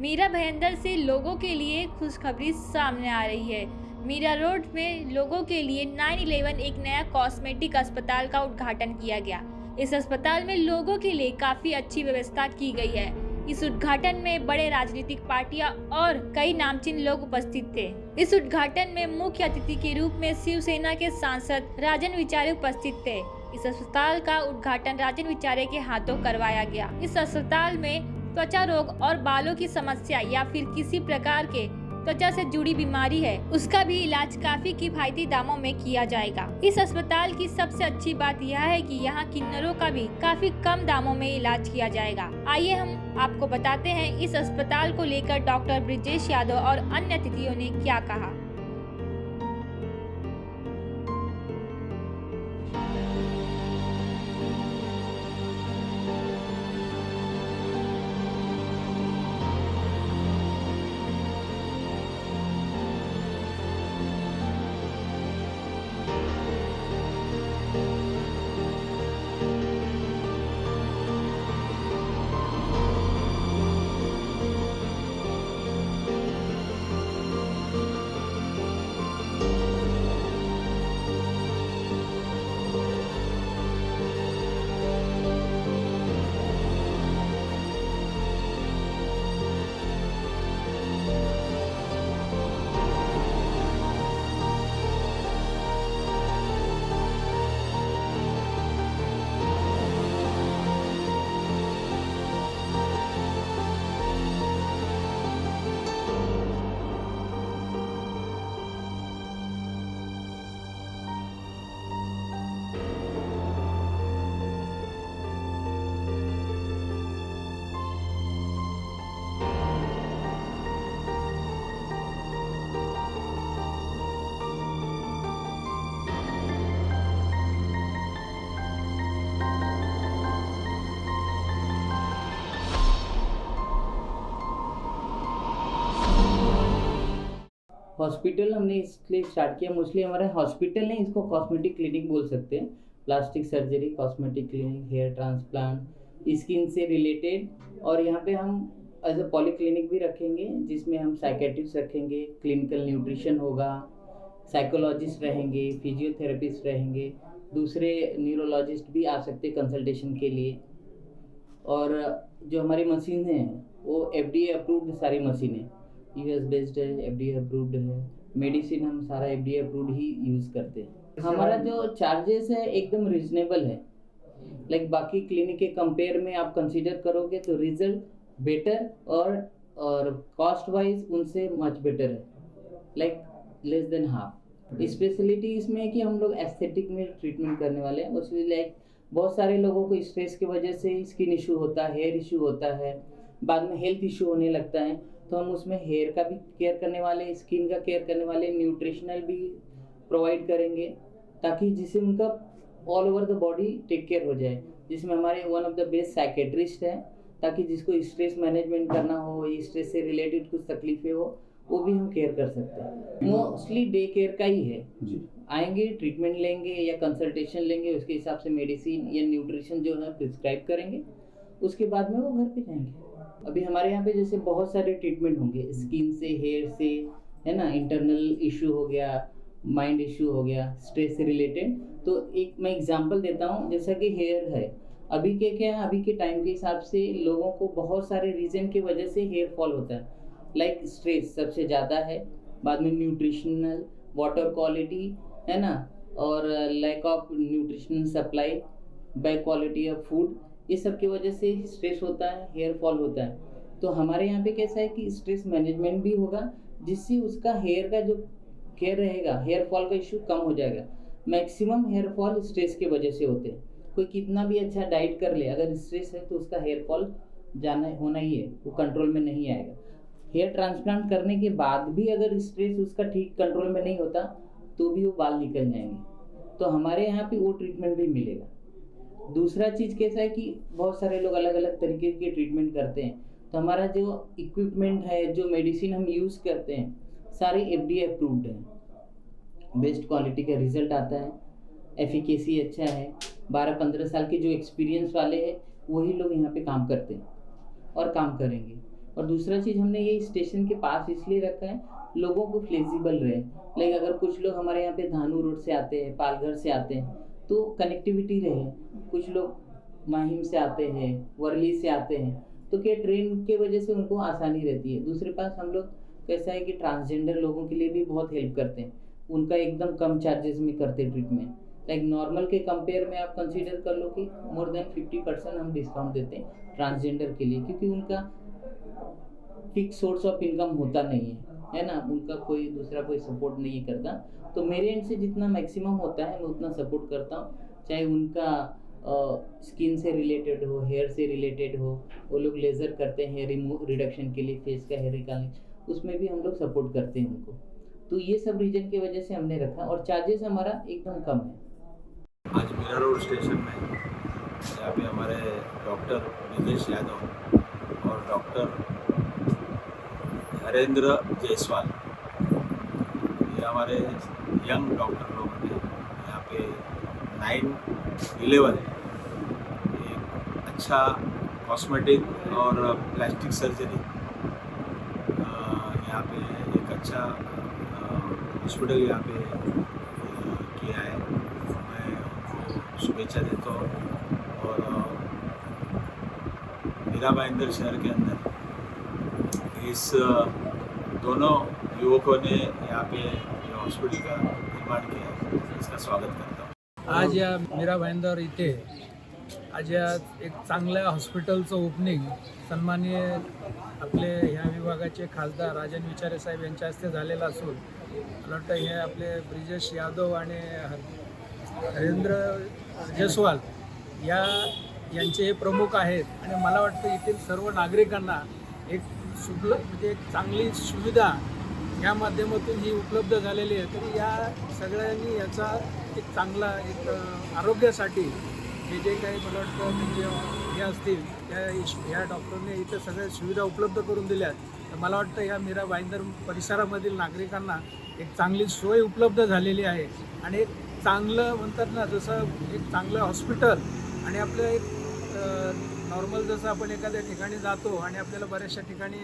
मीरा भाईंदर से लोगों के लिए खुशखबरी सामने आ रही है। मीरा रोड में लोगों के लिए 9/11 एक नया कॉस्मेटिक अस्पताल का उद्घाटन किया गया। इस अस्पताल में लोगों के लिए काफी अच्छी व्यवस्था की गई है। इस उद्घाटन में बड़े राजनीतिक पार्टियां और कई नामचीन लोग उपस्थित थे। इस उद्घाटन में मुख्य अतिथि के रूप में शिवसेना के सांसद राजन विचारे उपस्थित थे। इस अस्पताल का उद्घाटन राजन विचारे के हाथों करवाया गया। इस अस्पताल में त्वचा रोग और बालों की समस्या या फिर किसी प्रकार के त्वचा से जुड़ी बीमारी है, उसका भी इलाज काफी किफायती दामों में किया जाएगा। इस अस्पताल की सबसे अच्छी बात यह है कि यहाँ किन्नरों का भी काफी कम दामों में इलाज किया जाएगा। आइए हम आपको बताते हैं इस अस्पताल को लेकर डॉक्टर ब्रिजेश यादव और अन्य अतिथियों ने क्या कहा। हॉस्पिटल हमने इसलिए स्टार्ट किया, मोस्टली हमारा हॉस्पिटल नहीं, इसको कॉस्मेटिक क्लिनिक बोल सकते हैं। Plastic surgery, cosmetic clinic, hair transplant, skin से रिलेटेड। और यहाँ पे हम एज अ पॉली क्लिनिक भी रखेंगे, जिसमें हम साइकेट्रिस्ट रखेंगे, क्लिनिकल न्यूट्रिशन होगा, साइकोलॉजिस्ट रहेंगे, फिजियोथेरेपिस्ट रहेंगे, दूसरे न्यूरोलॉजिस्ट भी आ सकते हैं कंसल्टेशन के लिए। और जो हमारी मशीन है वो FDA अप्रूव्ड सारी मशीन है, US बेस्ड है, FDA अप्रूव्ड है। मेडिसिन हम सारा FDA अप्रूव्ड ही यूज़ करते हैं। हमारा जो चार्जेस है एकदम रिजनेबल है। लाइक बाकी क्लिनिक के कंपेयर में आप कंसीडर करोगे तो रिजल्ट बेटर और कॉस्ट वाइज उनसे मच बेटर है, like less than half. Speciality इसमें है कि हम लोग एस्थेटिक में ट्रीटमेंट करने वाले हैं। उसमें लाइक बहुत सारे लोगों को स्ट्रेस की वजह से स्किन इशू होता है, हेयर इशू होता है, बाद में हेल्थ इशू होने लगता है, तो हम उसमें हेयर का भी केयर करने वाले, स्किन का केयर करने वाले, न्यूट्रिशनल भी प्रोवाइड करेंगे, ताकि जिससे उनका all over the body take care हो जाए। जिसमें हमारे one of the best psychiatrist हैं, ताकि जिसको स्ट्रेस मैनेजमेंट करना हो, स्ट्रेस से रिलेटेड कुछ तकलीफें हो, वो भी हम केयर कर सकते हैं। मोस्टली डे केयर का ही है जी। आएंगे, ट्रीटमेंट लेंगे या कंसल्टेशन लेंगे, उसके हिसाब से मेडिसिन या न्यूट्रिशन जो है प्रिस्क्राइब करेंगे, उसके बाद में वो घर पे जाएंगे। अभी हमारे यहाँ पे जैसे बहुत सारे ट्रीटमेंट होंगे, स्किन से, हेयर से, है ना, इंटरनल इशू हो गया, माइंड इशू हो गया, स्ट्रेस से रिलेटेड। तो एक मैं एग्जांपल देता हूँ, जैसा कि हेयर है, अभी के क्या है, अभी के टाइम के हिसाब से लोगों को बहुत सारे रीजन की वजह से हेयर फॉल होता है। लाइक स्ट्रेस सबसे ज़्यादा है, बाद में न्यूट्रिशनल, वाटर क्वालिटी, है ना, और lack of nutritional supply, bad quality of food, ये सब की वजह से स्ट्रेस होता है, हेयर फॉल होता है। तो हमारे यहाँ पे कैसा है कि स्ट्रेस मैनेजमेंट भी होगा, जिससे उसका हेयर का जो केयर रहेगा, हेयर फॉल का इशू कम हो जाएगा। मैक्सिमम हेयर फॉल स्ट्रेस की वजह से होते हैं। कोई कितना भी अच्छा डाइट कर ले, अगर स्ट्रेस है तो उसका हेयर फॉल होना ही है, वो कंट्रोल में नहीं आएगा। हेयर ट्रांसप्लांट करने के बाद भी अगर स्ट्रेस उसका ठीक कंट्रोल में नहीं होता तो भी वो बाल निकल जाएंगे। तो हमारे यहाँ पे वो ट्रीटमेंट भी मिलेगा। दूसरा चीज़ कैसा है कि बहुत सारे लोग अलग अलग तरीके के ट्रीटमेंट करते हैं, तो हमारा जो इक्विपमेंट है, जो मेडिसिन हम यूज़ करते हैं, सारे FDA अप्रूव्ड हैं, बेस्ट क्वालिटी का रिजल्ट आता है, एफिकेसी अच्छा है। 12-15 साल के जो एक्सपीरियंस वाले हैं वही लोग यहाँ पे काम करते हैं और काम करेंगे। और दूसरा चीज़ हमने ये स्टेशन के पास इसलिए रखा है, लोगों को फ्लेक्सिबल रहे। लाइक अगर कुछ लोग हमारे यहाँ पे धानू रोड से आते हैं, पालघर से आते हैं, तो कनेक्टिविटी रहे। कुछ लोग माहिम से आते हैं, वर्ली से आते हैं, तो क्या ट्रेन के वजह से उनको आसानी रहती है। दूसरे पास हम लोग कैसा है कि ट्रांसजेंडर लोगों के लिए भी बहुत हेल्प करते हैं, उनका एकदम कम चार्जेस में करते ट्रीटमेंट। लाइक नॉर्मल के कंपेयर में आप कंसीडर कर लो कि मोर देन 50% हम डिस्काउंट देते हैं ट्रांसजेंडर के लिए, क्योंकि उनका फिक्स सोर्स ऑफ इनकम होता नहीं है ना, उनका कोई दूसरा कोई सपोर्ट नहीं करता। तो मेरे एंड से जितना मैक्सिमम होता है मैं उतना सपोर्ट करता हूँ, चाहे उनका स्किन से रिलेटेड हो, हेयर से रिलेटेड हो। वो लोग लेज़र करते हैं हेयर रिडक्शन के लिए, फेस का हेयर निकालने, उसमें भी हम लोग सपोर्ट करते हैं उनको। तो ये सब रीजन की वजह से हमने रखा, और चार्जेस हमारा एकदम कम है। आज मीरा रोड स्टेशन में यहाँ पे हमारे डॉक्टर ब्रिजेश यादव और डॉक्टर हरेंद्र जायसवाल, ये हमारे यंग डॉक्टर लोग हैं। यहाँ पे 9/11 एक अच्छा कॉस्मेटिक और प्लास्टिक सर्जरी, यहाँ पे एक अच्छा हॉस्पिटल यहाँ पे किया है। मैं उनको शुभेच्छा देता हूँ। और मीरा भाईंदर शहर के अंदर इस दोनों युवकों ने यहाँ पे हॉस्पिटल का निर्माण किया है, इसका स्वागत करता हूँ। आज या मीरा भाईंदर इथे आज या एक चांगल्या हॉस्पिटलचं ओपनिंग सन्माननीय आपले ह्या विभागाचे खासदार राजन विचारे साहेब यांच्या हस्ते झालेलं असून मला वाटतं हे आपले ब्रिजेश यादव आणि हरेंद्र जयस्वाल यांचे हे प्रमुख आहेत। आणि मला वाटतं येथील सर्व नागरिकांना एक म्हणजे एक चांगली सुविधा या माध्यमातून ही उपलब्ध झालेली आहे। तरी या सगळ्यांनी याचा एक चांगला एक आरोग्यासाठी हे जे काही मला वाटतं म्हणजे हे असतील या डॉक्टरने इथे सगळ्या सुविधा उपलब्ध करून दिल्या। तर मला वाटतं या मीरा भाईंदर परिसरामधील नागरिकांना एक चांगली सोय उपलब्ध झालेली आहे। आणि एक चांगलं म्हणतात ना, जसं एक चांगलं हॉस्पिटल आणि आपलं एक नॉर्मल जसं आपण एखाद्या ठिकाणी जातो आणि आपल्याला बऱ्याचशा ठिकाणी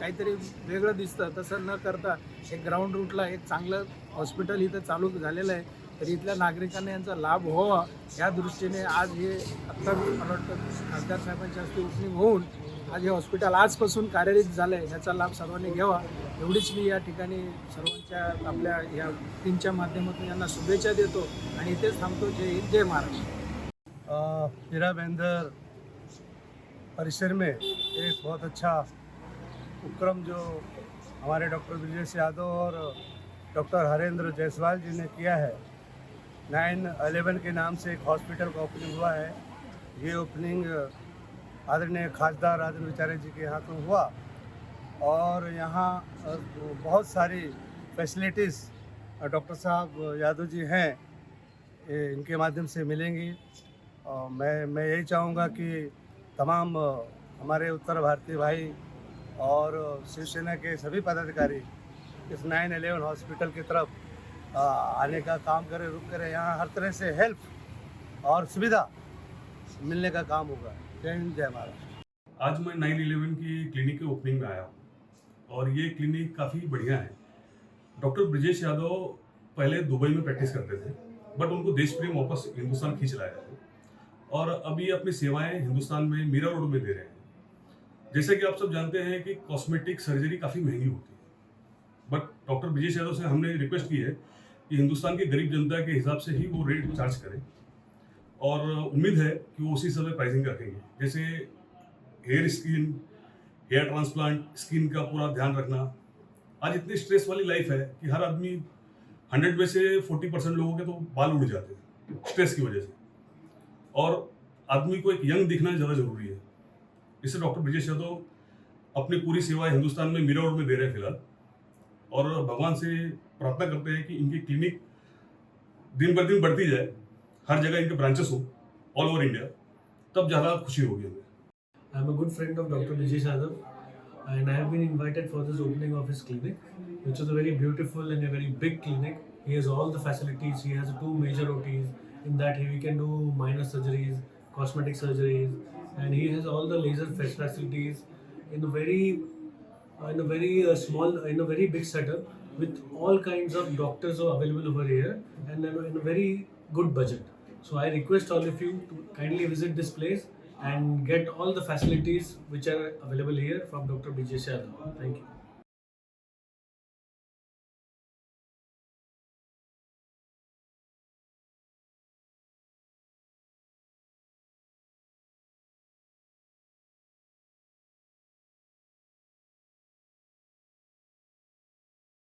काहीतरी वेगळं दिसतं, तसं न करता एक ग्राउंड रूटला एक चांगलं हॉस्पिटल इथं चालू झालेलं आहे। तर इथल्या नागरिकांना यांचा लाभ व्हावा या दृष्टीने आज हे आत्ता मला वाटतं खासदार साहेबांच्या हस्ते ओपनिंग होऊन आज हे हॉस्पिटल आजपासून कार्यरत झालं आहे। ह्याचा लाभ सर्वांनी घ्यावा एवढीच मी या ठिकाणी सर्वांच्या आपल्या या टीमच्या माध्यमातून यांना शुभेच्छा देतो आणि इथेच थांबतो। जय हिंद, जय महाराष्ट्र। मीरा भाईंदर परिसर में एक बहुत अच्छा उपक्रम जो हमारे डॉक्टर ब्रिजेश यादव और डॉक्टर हरेंद्र जायसवाल जी ने किया है, 9/11 के नाम से एक हॉस्पिटल का ओपनिंग हुआ है। ये ओपनिंग आदरणीय खासदार राजन विचारे जी के हाथों हुआ और यहाँ बहुत सारी फैसिलिटीज़ डॉक्टर साहब यादव जी हैं इनके माध्यम से मिलेंगी। मैं यही चाहूँगा कि तमाम हमारे उत्तर भारतीय भाई और शिवसेना के सभी पदाधिकारी इस 9/11 हॉस्पिटल की तरफ आने का काम करें, रुक करें। यहाँ हर तरह से हेल्प और सुविधा मिलने का काम होगा। जय हिंद, जय महाराष्ट्र। आज मैं 9/11 की क्लिनिक के ओपनिंग में आया और ये क्लिनिक काफ़ी बढ़िया है। डॉक्टर ब्रिजेश यादव पहले दुबई में प्रैक्टिस करते थे, बट उनको देश प्रेम वापस हिंदुस्तान खींच लाया है और अभी अपनी सेवाएं हिंदुस्तान में मीरा रोड में दे रहे हैं। जैसे कि आप सब जानते हैं कि कॉस्मेटिक सर्जरी काफ़ी महंगी होती है, बट डॉक्टर ब्रिजेश यादव से हमने रिक्वेस्ट की है कि हिंदुस्तान की गरीब जनता के हिसाब से ही वो रेट चार्ज करें और उम्मीद है कि वो उसी समय प्राइसिंग रखेंगे। जैसे हेयर ट्रांसप्लांट, स्किन का पूरा ध्यान रखना। आज इतनी स्ट्रेस वाली लाइफ है कि हर आदमी 100 में से 40% लोगों के तो बाल उड़ जाते हैं स्ट्रेस की वजह से, और आदमी को एक यंग दिखना ज़्यादा जरूरी है। इससे डॉक्टर ब्रिजेश यादव अपनी पूरी सेवा हिंदुस्तान में मीरा रोड में दे रहे हैं फिलहाल, और भगवान से प्रार्थना करते हैं कि इनकी क्लिनिक दिन ब दिन बढ़ती जाए, हर जगह इनके ब्रांचेस हो ऑल ओवर इंडिया, तब ज़्यादा खुशी होगी हमें। I am a good friend of Dr. Brijesh Yadav, and I have been invited for this opening of his clinic, which is a very beautiful and a very big clinic. He has all the facilities. He has 2 major OTs. In that, he can do minor surgeries, cosmetic surgeries, and he has all the laser facilities in a very in a very small, in a very big setup with all kinds of doctors are available over here and in a very good budget. So I request all of you to kindly visit this place and get all the facilities which are available here from Dr. Brijesh Yadav. Thank you.